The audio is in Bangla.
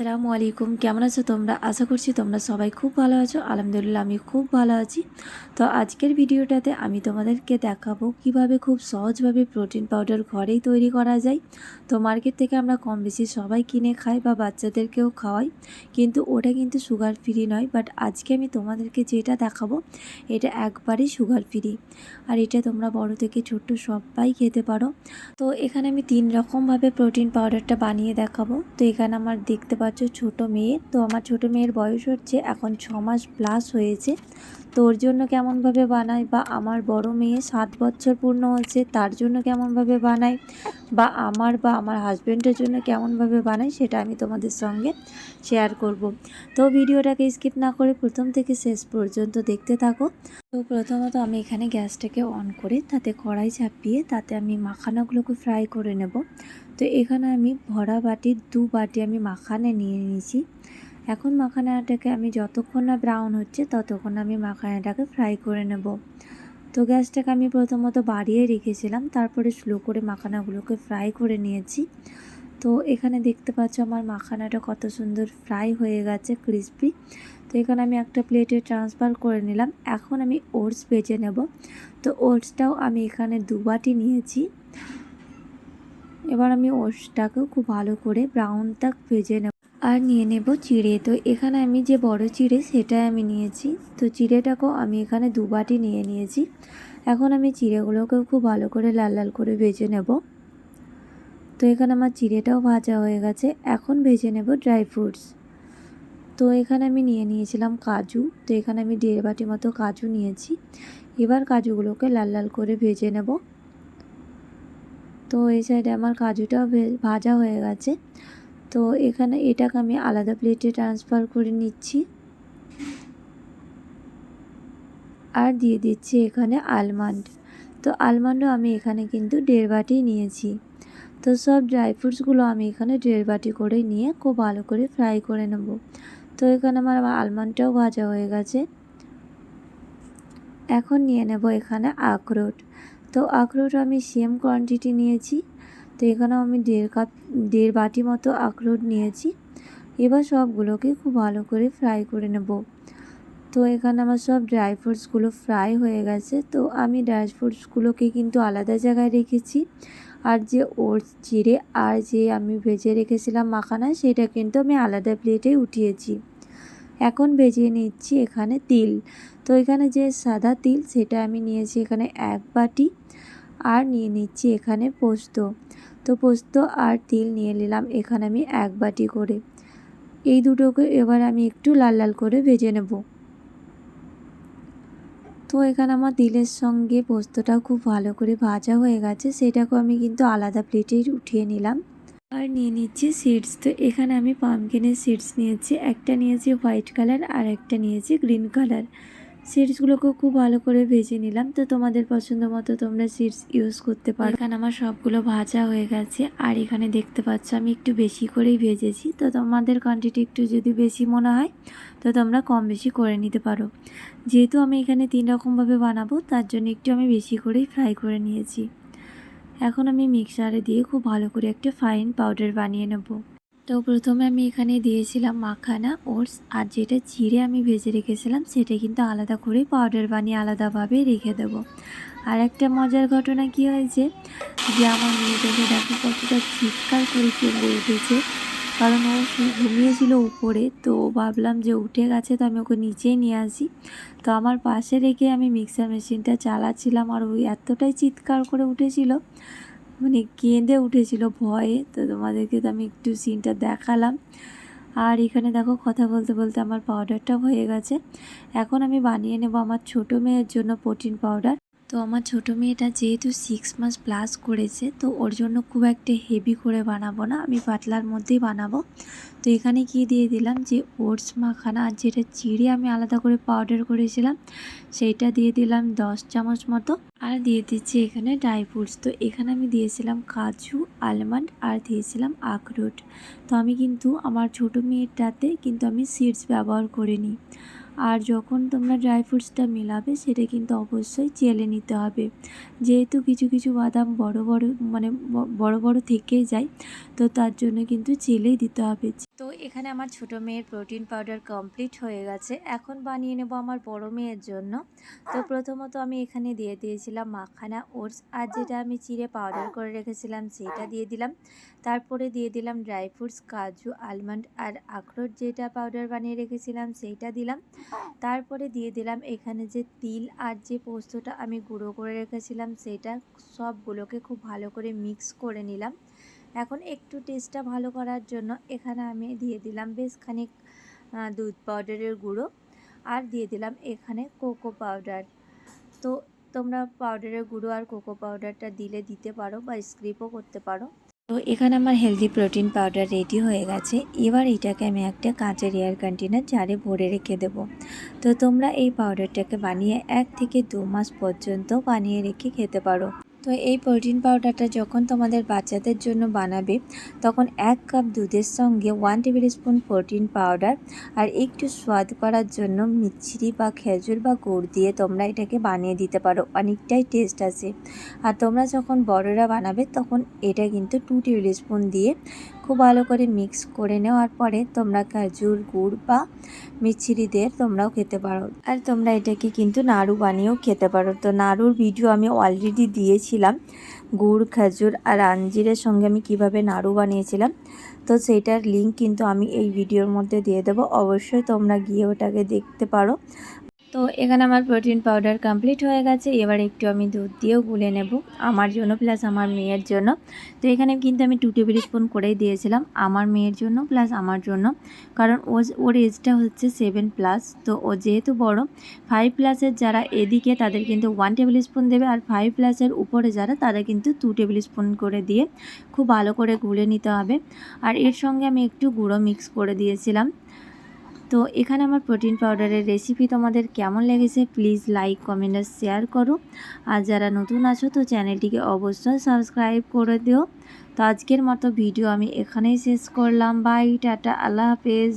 আসসালামু আলাইকুম, কেমন আছো তোমরা? আশা করছি তোমরা সবাই খুব ভালো আছো। আলহামদুলিল্লাহ আমি খুব ভালো আছি। তো আজকের ভিডিওটাতে আমি তোমাদেরকে দেখাবো কিভাবে খুব সহজভাবে প্রোটিন পাউডার ঘরেই তৈরি করা যায়। তো মার্কেট থেকে আমরা কম বেশি সবাই কিনে খাই বা বাচ্চাদেরকেও খাওয়াই, কিন্তু ওটা কিন্তু সুগার ফ্রি নয়। বাট আজকে আমি তোমাদেরকে যেটা দেখাবো এটা একবারেই সুগার ফ্রি, আর এটা তোমরা বড় থেকে ছোট্ট সবাই খেতে পারো। তো এখানে আমি 3 রকমভাবে প্রোটিন পাউডারটা বানিয়ে দেখাবো। তো এখানে আমার দেখতে পাচ্ছ ছোট মেয়ে, তো আমার ছোট মেয়ের বয়স হচ্ছে এখন 6 মাস প্লাস হয়েছে। তো ওর জন্য কেমনভাবে বানাই, বা আমার বড় মেয়ে 7 বছর পূর্ণ হচ্ছে তার জন্য কেমনভাবে বানাই, বা আমার হাজব্যান্ডের জন্য কেমনভাবে বানাই, সেটা আমি তোমাদের সঙ্গে শেয়ার করব। তো ভিডিওটাকে স্কিপ না করে প্রথম থেকে শেষ পর্যন্ত দেখতে থাকো। তো প্রথমত আমি এখানে গ্যাসটাকে অন করে তাতে কড়াই চাপিয়ে তাতে আমি মাখানাগুলোকে ফ্রাই করে নেব। তো এখানে আমি ভরা বাটির 2 বাটি আমি মাখানা নিয়ে নিয়েছি। এখন মাখানাটাকে আমি যতক্ষণ না ব্রাউন হচ্ছে ততক্ষণ আমি মাখানাটাকে ফ্রাই করে নেব। তো গ্যাসটাকে আমি প্রথমত বাড়িয়ে রেখেছিলাম, তারপরে স্লো করে মাখানাগুলোকে ফ্রাই করে নিয়েছি। তো এখানে দেখতে পাচ্ছ আমার মাখানাটা কত সুন্দর ফ্রাই হয়ে গেছে, ক্রিস্পি। তো এখানে আমি একটা প্লেটে ট্রান্সফার করে নিলাম। এখন আমি ওটস ভেজে নেব। তো ওটসটাও আমি এখানে 2 বাটি নিয়েছি। এবার আমি ওটসটাকেও খুব ভালো করে ব্রাউন তাক ভেজে নেব। আর নিয়ে নেব চিড়ে। তো এখানে আমি যে বড় চিড়ে সেটাই আমি নিয়েছি। তো চিড়েটাকেও আমি এখানে 2 বাটি নিয়ে নিয়েছি। এখন আমি চিড়েগুলোকেও খুব ভালো করে লাল লাল করে ভেজে নেব। তো এখানে আমার চিড়েটাও ভাজা হয়ে গেছে। এখন ভেজে নেব ড্রাই ফ্রুটস। তো এখানে আমি নিয়ে নিয়েছিলাম কাজু। তো এখানে আমি 1.5 বাটি মতো কাজু নিয়েছি। এবার কাজুগুলোকে লাল লাল করে ভেজে নেব। তো এই সাইডে আমার কাজুটাও ভাজা হয়ে গেছে। তো এখানে এটাকে আমি আলাদা প্লেটে ট্রান্সফার করে নিচ্ছি। আর দিয়ে দিচ্ছি এখানে আলমন্ড। তো আলমন্ডও আমি এখানে কিন্তু 1.5 বাটি নিয়েছি। তো সব ড্রাই ফ্রুটসগুলো আমি এখানে 1.5 বাটি করে নিয়ে খুব ভালো করে ফ্রাই করে নেব। তো এখানে আমার আলমন্ডটাও ভাজা হয়ে গেছে। এখন নিয়ে নেব এখানে আখরোট। তো আখরোট আমি সেম কোয়ান্টিটি নিয়েছি। তো এখানেও আমি 1.5 বাটি মতো আখরোট নিয়েছি। এবার সবগুলোকে খুব ভালো করে ফ্রাই করে নেব। তো এখানে আমার সব ড্রাই ফ্রুটসগুলো ফ্রাই হয়ে গেছে। তো আমি ড্রাই ফ্রুটসগুলোকে কিন্তু আলাদা জায়গায় রেখেছি, আর যে ওটস চিড়ে আর যে আমি ভেজে রেখেছিলাম মাখানা, সেটা কিন্তু আমি আলাদা প্লেটে উঠিয়েছি। এখন ভেজে নিচ্ছি এখানে তিল। তো এখানে যে সাদা তিল সেটা আমি নিয়েছি এখানে 1 বাটি। আর নিয়ে নিচ্ছি এখানে পোস্ত। তো পোস্ত আর তিল নিয়ে নিলাম এখানে আমি 1 বাটি করে। এই দুটোকে এবার আমি একটু লাল লাল করে ভেজে নেব। তো এখানে আমার তিলের সঙ্গে পোস্তটাও খুব ভালো করে ভাজা হয়ে গেছে, সেটাকেও আমি কিন্তু আলাদা প্লেটে উঠিয়ে নিলাম। আর নিয়ে নিচ্ছি সিডস। তো এখানে আমি পামকিনের সিডস নিয়েছি, একটা নিয়েছি হোয়াইট কালার আর একটা নিয়েছি গ্রিন কালার। সিডসগুলোকেও খুব ভালো করে ভেজে নিলাম। তো তোমাদের পছন্দ মতো তোমরা সিডস ইউজ করতে পারো। এখানে আমার সবগুলো ভাজা হয়ে গেছে, আর এখানে দেখতে পাচ্ছ আমি একটু বেশি করেই ভেজেছি। তো তোমাদের কোয়ান্টিটি একটু যদি বেশি মনে হয় তো তোমরা কম বেশি করে নিতে পারো। যেহেতু আমি এখানে 3 রকমভাবে বানাবো, তার জন্য একটু আমি বেশি করেই ফ্রাই করে নিয়েছি। এখন আমি মিক্সারে দিয়ে খুব ভালো করে একটা ফাইন পাউডার বানিয়ে নেব। তো প্রথমে আমি এখানে দিয়েছিলাম মাখানা, ওটস আর যেটা চিড়ে আমি ভেজে রেখেছিলাম সেটা কিন্তু আলাদা করে পাউডার বানিয়ে আলাদাভাবে রেখে দেব। আর একটা মজার ঘটনা কি হয়েছে, যে আমার মেয়েটাকে দেখো কতটা চিৎকার করে কেঁদে উঠেছে, কারণ ও ঘুমিয়েছিল উপরে। তো ভাবলাম যে উঠে গেছে, তো আমি ওকে নিচেই নিয়ে আসি। তো আমার পাশে রেখে আমি মিক্সার মেশিনটা চালাচ্ছিলাম, আর ওই এতটাই চিৎকার করে উঠেছিল, মানে কেঁদে উঠেছিল ভয়ে। তো তোমাদেরকে তো আমি একটু সিনটা দেখালাম। আর এখানে দেখো কথা বলতে বলতে আমার পাউডারটা হয়ে গেছে। এখন আমি বানিয়ে নেব আমার ছোট মেয়ের জন্য প্রোটিন পাউডার। তো আমার ছোট মেয়েটা যেহেতু 6 মাস প্লাস করেছে, তো ওর জন্য খুব একটা হেভি করে বানাবো না, আমি পাতলার মধ্যেই বানাবো। তো এখানে কি দিয়ে দিলাম, যে ওটস মাখানা আর যেটা চিড়ে আমি আলাদা করে পাউডার করেছিলাম সেইটা দিয়ে দিলাম 10 চামচ মতো। আর দিয়ে দিচ্ছি এখানে ড্রাই ফ্রুটস। তো এখানে আমি দিয়েছিলাম কাজু, আলমন্ড আর দিয়েছিলাম আখরোট। তো আমি কিন্তু আমার ছোটো মেয়েটাতে কিন্তু আমি সিডস ব্যবহার করিনি। আর যখন তোমরা ড্রাই ফ্রুটসটা মেলাবে সেটা কিন্তু অবশ্যই চেলে নিতে হবে, যেহেতু কিছু কিছু বাদাম বড় বড় থেকেই যায়, তো তার জন্য কিন্তু চেলেই দিতে হবে। তো এখানে আমার ছোট মেয়ের প্রোটিন পাউডার কমপ্লিট হয়ে গেছে। এখন বানিয়ে নেব আমার বড় মেয়ের জন্য। তো প্রথমত আমি এখানে দিয়ে দিয়েছিলাম মাখানা ওটস, আর যেটা আমি চিড়ে পাউডার করে রেখেছিলাম সেটা দিয়ে দিলাম। তারপরে দিয়ে দিলাম ড্রাই ফ্রুটস, কাজু, আলমন্ড আর আখরোট যেটা পাউডার বানিয়ে রেখেছিলাম সেইটা দিলাম। তারপরে দিয়ে দিলাম এখানে যে তিল আর যে পোস্তটা আমি গুঁড়ো করে রেখেছিলাম সেটা, সবগুলোকে খুব ভালো করে মিক্স করে নিলাম। এখন একটু টেস্টটা ভালো করার জন্য এখানে আমি দিয়ে দিলাম বেশ খানিক দুধ পাউডারের গুঁড়ো, আর দিয়ে দিলাম এখানে কোকো পাউডার। তো তোমরা পাউডারের গুঁড়ো আর কোকো পাউডারটা দিতে পারো বা স্কিপও করতে পারো। তো এখানে আমার হেলদি প্রোটিন পাউডার রেডি হয়ে গেছে। এবার এটাকে আমি একটা কাঁচের এয়ার কন্টেনার জারে ভরে রেখে দেবো। তো তোমরা এই পাউডারটাকে বানিয়ে 1 থেকে 2 মাস পর্যন্ত বানিয়ে রেখে খেতে পারো। তো এই প্রোটিন পাউডারটা যখন তোমাদের বাচ্চাদের জন্য বানাবে, তখন 1 কাপ দুধের সঙ্গে 1 টেবিল স্পুন প্রোটিন পাউডার আর একটু স্বাদ করার জন্য মিছরি বা খেজুর বা গুড় দিয়ে তোমরা এটাকে বানিয়ে দিতে পারো, অনেকটাই টেস্ট আসে। আর তোমরা যখন বড়রা বানাবে তখন এটা কিন্তু 2 টেবিল স্পুন দিয়ে খুব ভালো করে মিক্স করে নেওয়ার পরে তোমরা খেজুর গুড় বা মিছরি দিয়ে তোমরাও খেতে পারো। আর তোমরা এটাকে কিন্তু নাড়ু বানিয়েও খেতে পারো। তো নাড়ুর ভিডিও আমি অলরেডি দিয়েছিলাম, গুড়, খেজুর আর আঞ্জিরের সঙ্গে আমি কিভাবে নাড়ু বানিয়েছিলাম। তো সেইটার লিঙ্ক কিন্তু আমি এই ভিডিওর মধ্যে দিয়ে দেবো, অবশ্যই তোমরা গিয়ে ওটাকে দেখতে পারো। তো এখানে আমার প্রোটিন পাউডার কমপ্লিট হয়ে গেছে। এবার একটু আমি দুধ দিয়েও গুলে নেব আমার জন্য প্লাস আমার মেয়ের জন্য। তো এখানে কিন্তু আমি 2 টেবিল স্পুন করেই দিয়েছিলাম আমার মেয়ের জন্য প্লাস আমার জন্য, কারণ ওর এজটা হচ্ছে 7+। তো ও যেহেতু বড়, 5+এর যারা এদিকে তাদের কিন্তু 1 টেবিল স্পুন দেবে, আর 5+এর উপরে যারা তারা কিন্তু 2 টেবিল স্পুন করে দিয়ে খুব ভালো করে গুলে নিতে হবে। আর এর সঙ্গে আমি একটু গুঁড়ো মিক্স করে দিয়েছিলাম। তো এখানে আমার প্রোটিন পাউডারের রেসিপি তোমাদের কেমন লেগেছে প্লিজ লাইক, কমেন্ট আর শেয়ার করো। আর যারা নতুন আছো তো চ্যানেলটিকে অবশ্যই সাবস্ক্রাইব করে দিও। তো আজকের মতো ভিডিও আমি এখানেই শেষ করলাম। বাই, টাটা, আল্লাহ হাফেজ।